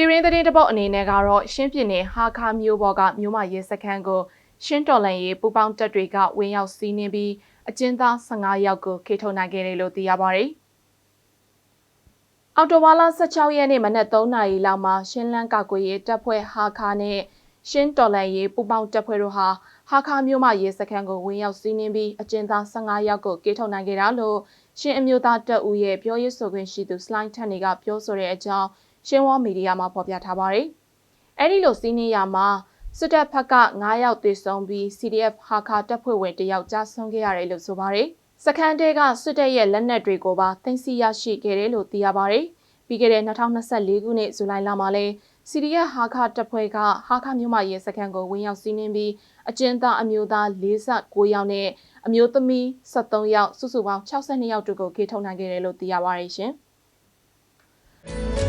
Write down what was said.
ပြည်ရင်းသတင်းတပုတ်အနေနဲ့ကတော့ရှင်းပြည်နယ်ဟာခါမြို့ပေါ်ကမြို့မရဲစခန်းကိုရှင်းတော်လှန်ရေးပူပေါင်းတပ်တွေကဝင်ရောက်စီးနင်းပြီးအကျဉ်းသား15ယောက်ကိုခေထုတ်နိုင်ခဲ့တယ်လို့သိရပါတယ်။အော်တိုဝါလာ16ရက်နေ့မနက်3နာရီလောက်မှာရှင်းလန်းကာကွယ်ရေးတပ်ဖွဲ့ဟာခါနဲ့ရှင်းတော်လှန်ရေးပူပေါင်းတပ်ဖွဲ့တို့ဟာခါမြို့မရဲစခန်းကိုဝင်ရောက်စီးနင်းပြီးအကျဉ်းသား15ယောက်ကိုခေထုတ်နိုင်ခဲ့တာလို့ရှင်းအမျိုးသားတပ်ဦးရဲ့ပြောရေးဆိုခွင့်ရှိသူစလိုင်းထန်နေကပြောဆိုတဲ့အကြောင်းရှင်းဝါမီဒီယာမှာဖော်ပြထားပါတယ်။အဲဒီလိုစီးနင်းရမှာစစ်တပ်ဘက်က9ယောက်သေဆုံးပြီး CDF ဟာခါတပ်ဖွဲ့ဝင်1ယောက်ကြာဆုံးခဲ့ရတယ်လို့ဆိုပါတယ်။စခန်းတဲကစစ်တပ်ရဲ့လက်နက်တွေကိုပါသိမ်းဆည်းရရှိခဲ့တယ်လို့သိရပါတယ်။ပြီးခဲ့တဲ့2024ခုနှစ်ဇူလိုင်လမှာလဲ CDF ဟာခါတပ်ဖွဲ့ကဟာခါမြို့မရဲစခန်းကိုဝင်ရောက်စီးနင်းပြီးအကျဉ်းသားအမျိုးသား49ယောက်နဲ့အမျိုးသမီး73ယောက်စုစုပေါင်း62ယောက်တို့ကိုခေထုတ်နိုင်ခဲ့တယ်လို့သိရပါတယ်ရှင်။